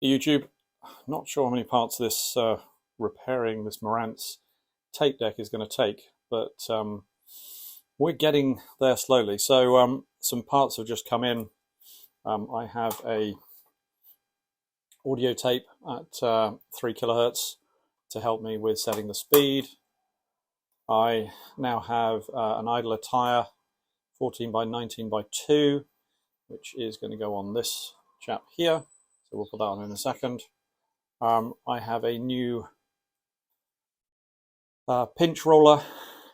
YouTube, not sure how many parts this repairing this Marantz tape deck is going to take, but we're getting there slowly. So some parts have just come in. I have a audio tape at 3 kilohertz to help me with setting the speed. I now have an idler tire 14 by 19 by 2, which is going to go on this chap here. So we'll put that on in a second. I have a new pinch roller,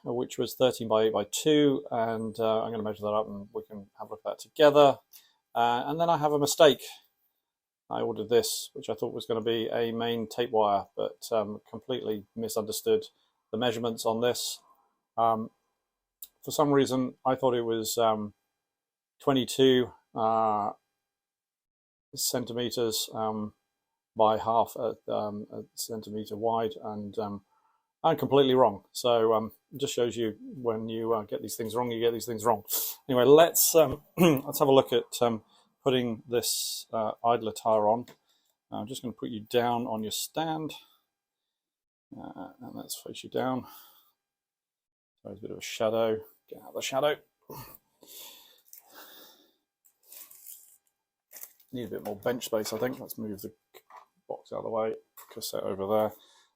which was 13 by 8 by 2, and I'm going to measure that up and we can have a look at that together. And then I have a mistake. I ordered this, which I thought was going to be a main tape wire, but completely misunderstood the measurements on this. For some reason, I thought it was 22 centimeters by half a centimeter wide, and I'm completely wrong. So it just shows you when you get these things wrong, you get these things wrong. Anyway, let's let's have a look at putting this idler tire on. I'm just going to put you down on your stand, and let's face you down. There's a bit of a shadow. Get out of the shadow. Need a bit more bench space, I think. Let's move the box out of the way. Cassette over there.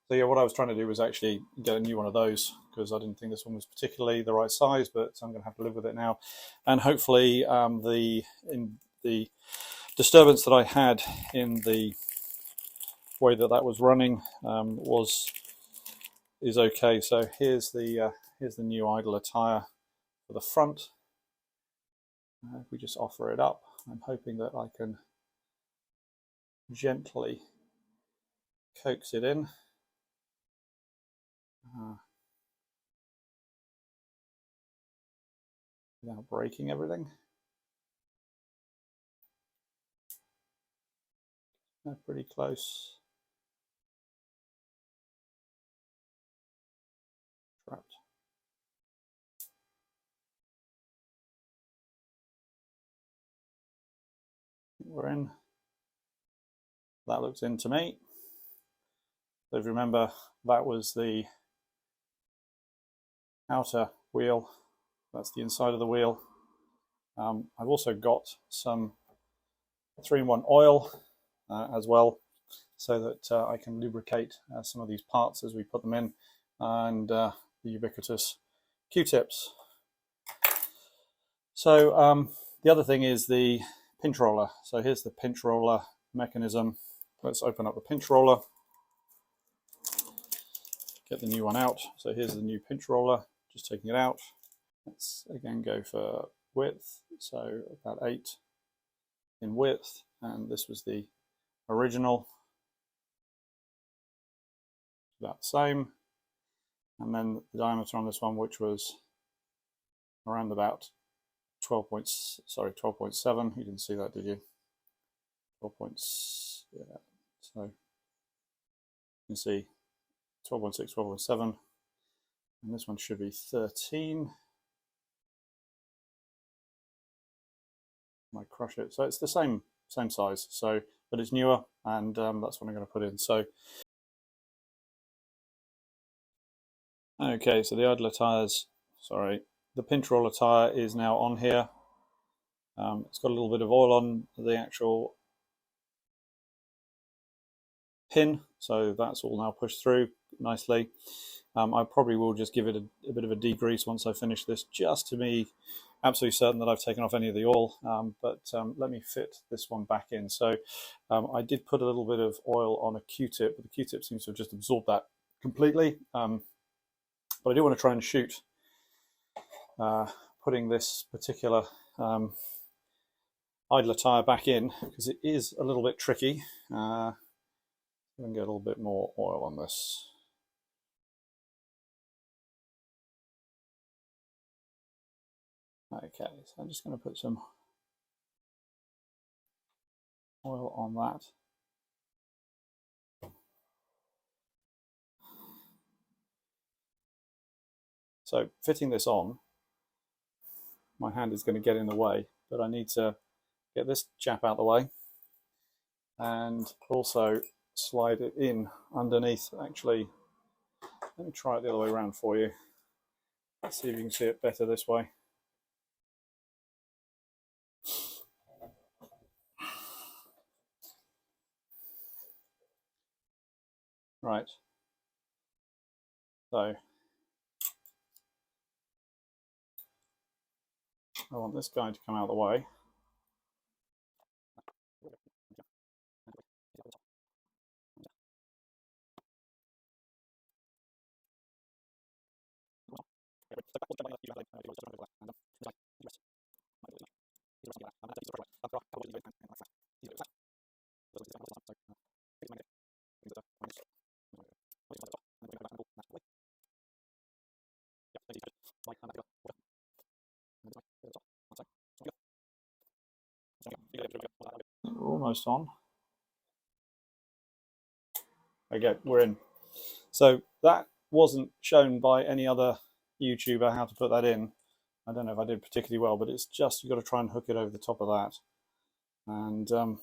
So yeah, what I was trying to do was actually get a new one of those, because I didn't think this one was particularly the right size, but I'm going to have to live with it now. And hopefully the disturbance that I had in the way that was running is okay. So here's the new idler tire for the front. If we just offer it up, I'm hoping that I can gently coax it in. Without breaking everything. Pretty close. Trapped. We're in. That looks in to me. So if you remember, that was the outer wheel. That's the inside of the wheel. I've also got some 3-in-1 oil as well, so that I can lubricate some of these parts as we put them in, and the ubiquitous Q-tips. So the other thing is the pinch roller. So here's the pinch roller mechanism. Let's open up the pinch roller, get the new one out. So here's the new pinch roller, just taking it out. Let's again go for width, so about 8 in width, and this was the original, about the same. And then the diameter on this one, which was around about 12.7. You didn't see that, did you? 12 points, yeah. So you can see 12.6, 12.7, and this one should be 13. Might crush it. So it's the same size. So, but it's newer, and that's what I'm going to put in. So, okay. So the idler tires, the pinch roller tire is now on here. It's got a little bit of oil on the actual pin, so that's all now pushed through nicely. I probably will just give it a bit of a degrease once I finish this, just to be absolutely certain that I've taken off any of the oil. But let me fit this one back in. So I did put a little bit of oil on a Q-tip, but the Q-tip seems to have just absorbed that completely. But I do want to try and shoot putting this particular idler tire back in, because it is a little bit tricky. We can get a little bit more oil on this. Okay, so I'm just going to put some oil on that. So fitting this on, my hand is going to get in the way, but I need to get this chap out of the way. and also slide it in underneath. Actually, let me try it the other way around for you. Let's see if you can see it better this way. Right. So I want this guy to come out of the way. We're almost on. Okay, we're in. So that wasn't shown by any other YouTuber how to put that in. I don't know if I did particularly well, but it's just you've got to try and hook it over the top of that. And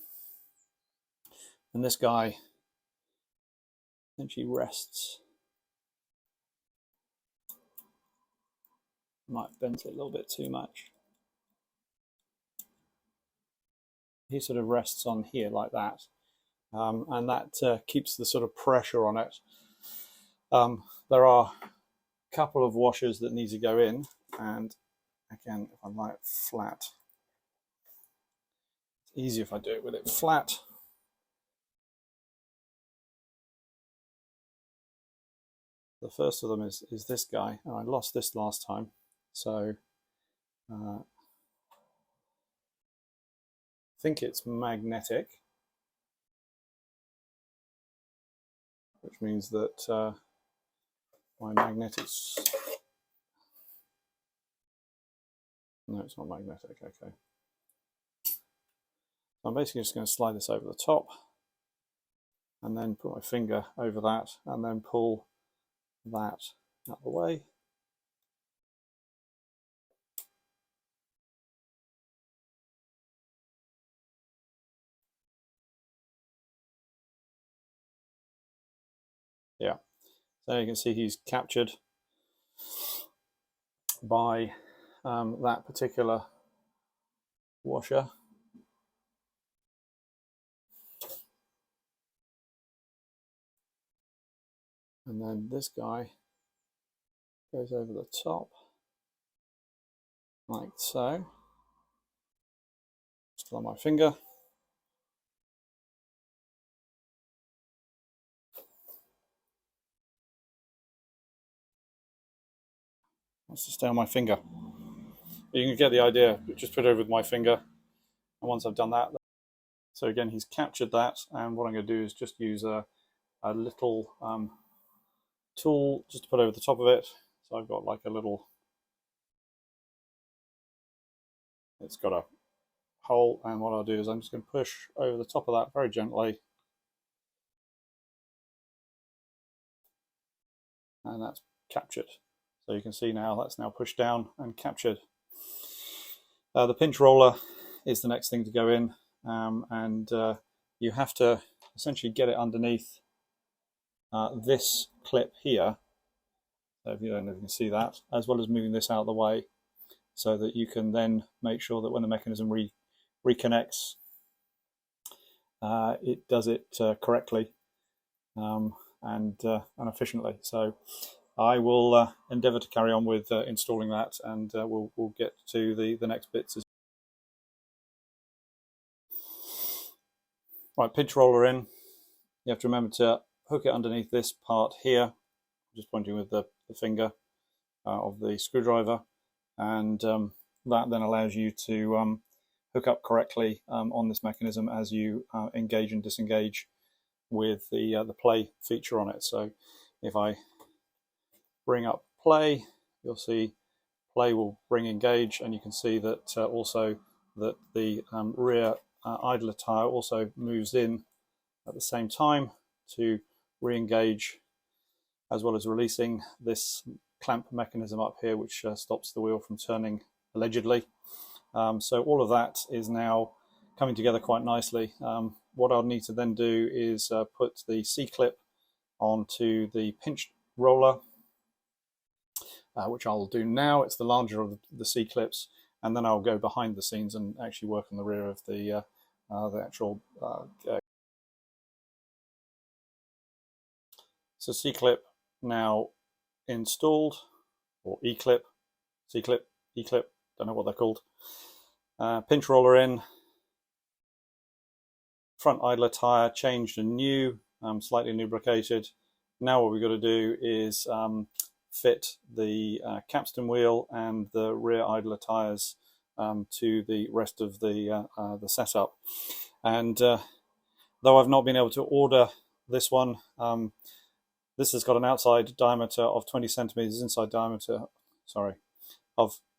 this guy essentially rests. Might have bent it a little bit too much. He sort of rests on here like that. And that keeps the sort of pressure on it. There are a couple of washers that need to go in, and again, if I lie it flat, it's easier if I do it with it flat. The first of them is this guy. Oh, I lost this last time, so I think it's magnetic, which means that my magnetics. No, it's not magnetic. Okay. So I'm basically just going to slide this over the top and then put my finger over that and then pull that out of the way. Yeah, so you can see he's captured by that particular washer. And then this guy goes over the top, like so. Just on my finger. Wants to stay on my finger. You can get the idea. Just put it over with my finger. And once I've done that, so again, he's captured that. And what I'm going to do is just use a little tool just to put over the top of it. So I've got like a little, it's got a hole, and what I'll do is I'm just going to push over the top of that very gently, and that's captured. So you can see now that's now pushed down and captured. The pinch roller is the next thing to go in, and you have to essentially get it underneath this clip here. So if you don't know if you can see that, as well as moving this out of the way, so that you can then make sure that when the mechanism reconnects, it does it correctly and efficiently. So I will endeavour to carry on with installing that, and we'll get to the next bits. Right, pinch roller in. You have to remember to hook it underneath this part here. I'm just pointing with the finger of the screwdriver, and that then allows you to hook up correctly on this mechanism as you engage and disengage with the play feature on it. So if I bring up play, you'll see play will bring engage, and you can see that also that the rear idler tire also moves in at the same time to re-engage, as well as releasing this clamp mechanism up here, which stops the wheel from turning allegedly. So all of that is now coming together quite nicely. what I'll need to then do is put the C-clip onto the pinch roller, which I'll do now. It's the larger of the C-clips, and then I'll go behind the scenes and actually work on the rear of the actual so C-clip now installed, or E-clip, C-clip, E-clip, don't know what they're called. Pinch roller in, front idler tire changed and new, slightly lubricated. Now what we've got to do is fit the capstan wheel and the rear idler tires to the rest of the setup. And though I've not been able to order this one, this has got an outside diameter of 20 centimeters, inside diameter, sorry,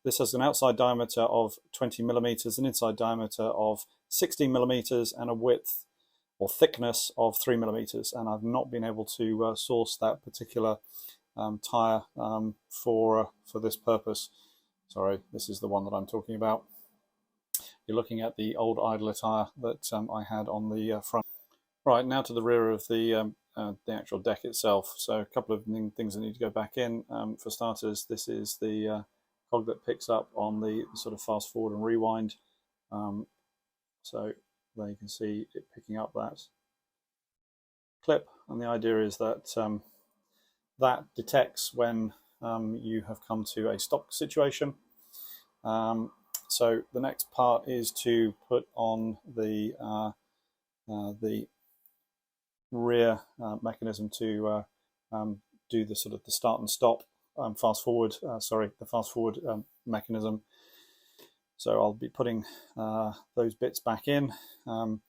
this has an outside diameter of 20 millimeters, an inside diameter of 16 millimeters, and a width or thickness of 3 millimeters. And I've not been able to source that particular tire for this purpose. Sorry, this is the one that I'm talking about. You're looking at the old idler tire that I had on the front. Right, now to the rear of the actual deck itself. So a couple of things that need to go back in. For starters, this is the cog that picks up on the sort of fast forward and rewind. So there you can see it picking up that clip, and the idea is that that detects when you have come to a stop situation. So the next part is to put on the rear mechanism to do the sort of the start and stop fast forward mechanism. So I'll be putting those bits back in. The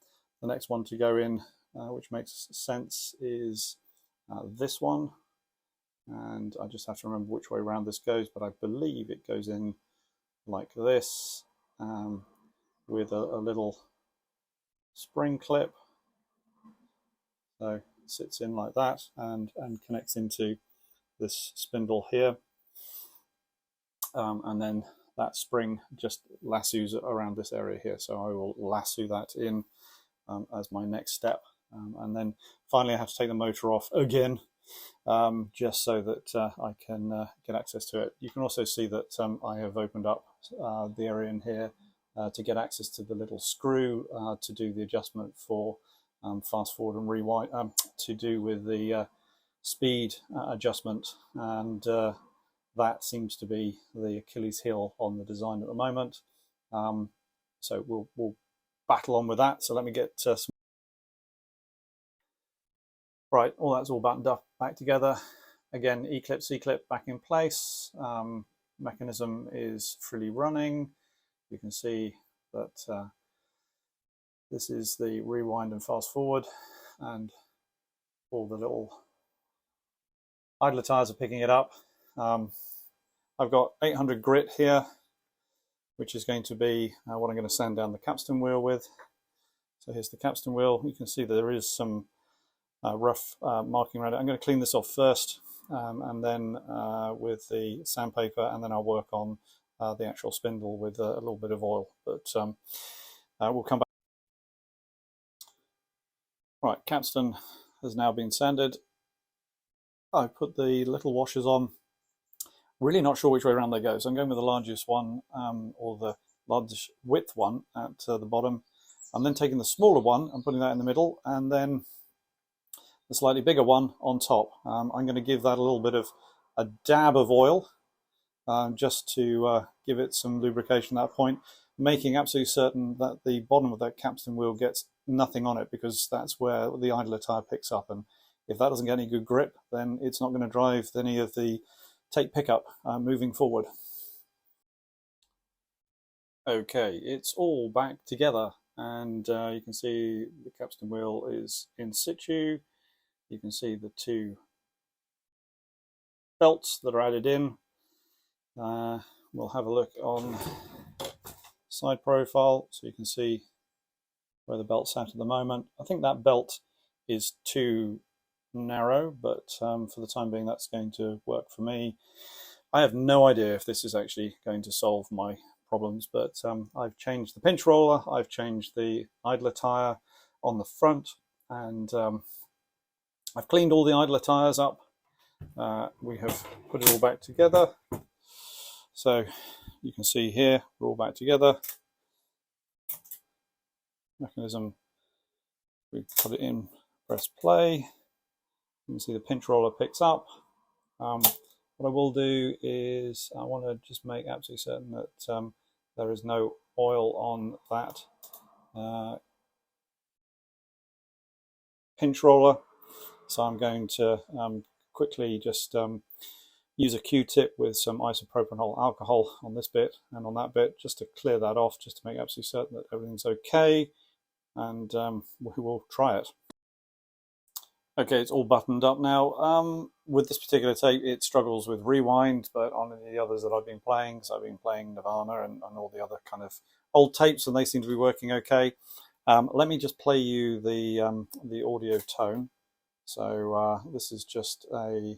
next one to go in, which makes sense, is this one, and I just have to remember which way around this goes, but I believe it goes in like this, with a little spring clip. So it sits in like that and connects into this spindle here, and then that spring just lassos around this area here. So I will lasso that in as my next step, and then finally I have to take the motor off again, just so that I can get access to it. You can also see that I have opened up the area in here to get access to the little screw to do the adjustment for fast forward and rewind, to do with the speed adjustment, and that seems to be the Achilles heel on the design at the moment. So we'll battle on with that. So let me get some. Right, all that's all buttoned up back together. Again, E-clip, C-clip back in place. Mechanism is freely running. You can see that this is the rewind and fast forward, and all the little idler tires are picking it up. I've got 800 grit here, which is going to be what I'm going to sand down the capstan wheel with. So here's the capstan wheel. You can see there is some rough marking around it. I'm going to clean this off first, and then with the sandpaper, and then I'll work on the actual spindle with a little bit of oil. But we'll come back. Right, capstan has now been sanded. I put the little washers on. Really not sure which way around they go, so I'm going with the largest one, or the largest width one at the bottom. I'm then taking the smaller one and putting that in the middle, and then the slightly bigger one on top. I'm going to give that a little bit of a dab of oil, just to give it some lubrication at that point, making absolutely certain that the bottom of that capstan wheel gets nothing on it, because that's where the idler tire picks up, and if that doesn't get any good grip, then it's not going to drive any of the take pickup moving forward. Okay, it's all back together, and you can see the capstan wheel is in situ. You can see the two belts that are added in. We'll have a look on side profile, so you can see where the belt's at the moment. I think that belt is too narrow, but for the time being that's going to work for me. I have no idea if this is actually going to solve my problems, but I've changed the pinch roller, I've changed the idler tire on the front, and I've cleaned all the idler tyres up. We have put it all back together. So you can see here, we're all back together. Mechanism, we put it in, press play. You can see the pinch roller picks up. What I will do is I want to just make absolutely certain that there is no oil on that pinch roller. So I'm going to quickly just use a Q-tip with some isopropanol alcohol on this bit and on that bit, just to clear that off, just to make absolutely certain that everything's okay, and we will try it. Okay, it's all buttoned up now. With this particular tape, it struggles with rewind, but on the others that I've been playing, so I've been playing Nirvana and all the other kind of old tapes, and they seem to be working okay. Let me just play you the audio tone. So this is just a...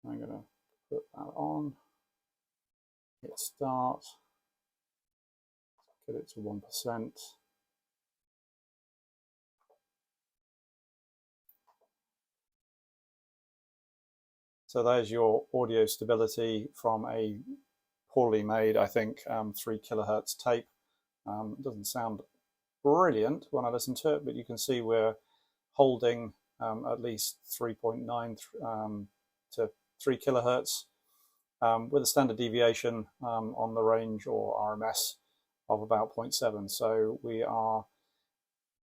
I'm going to put that on, hit start, get it to 1%. So there's your audio stability from a poorly made, I think, 3 kilohertz tape. It doesn't sound brilliant when I listen to it, but you can see we're holding at least 3.9 to 3 kilohertz with a standard deviation on the range or RMS of about 0.7. So we are,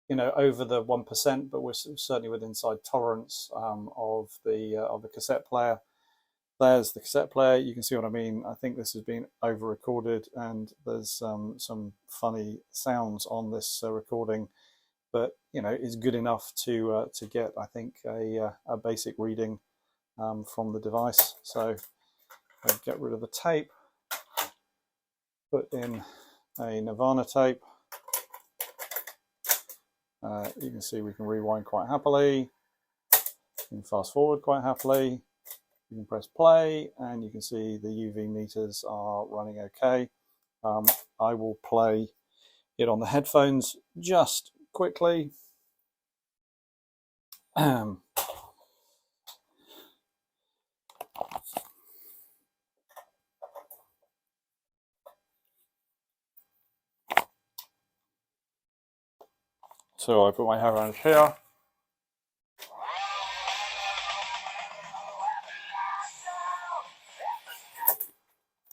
you know, over the 1%, but we're certainly within inside tolerance of the cassette player. There's the cassette player. You can see what I mean. I think this has been over recorded, and there's some funny sounds on this recording, but you know, it's good enough to get, I think, a basic reading from the device. So I'll get rid of the tape, put in a Nirvana tape. You can see we can rewind quite happily, you can fast forward quite happily, you can press play, and you can see the UV meters are running okay. I will play it on the headphones just quickly. So I put my hair around here.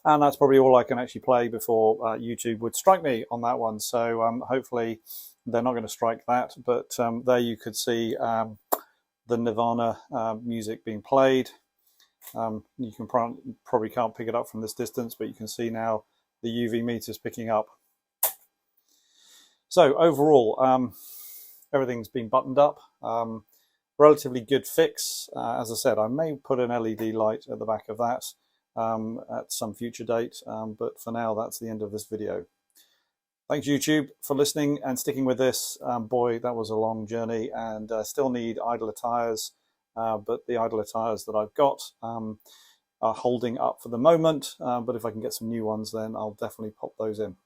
And that's probably all I can actually play before YouTube would strike me on that one. So hopefully they're not going to strike that. But there you could see the Nirvana music being played. You can probably can't pick it up from this distance, but you can see now the UV meters picking up. So overall, everything's been buttoned up. Relatively good fix. As I said, I may put an LED light at the back of that at some future date, but for now that's the end of this video. Thanks YouTube for listening and sticking with this. Boy, that was a long journey, and still need idler tires, but the idler tires that I've got are holding up for the moment, but if I can get some new ones, then I'll definitely pop those in.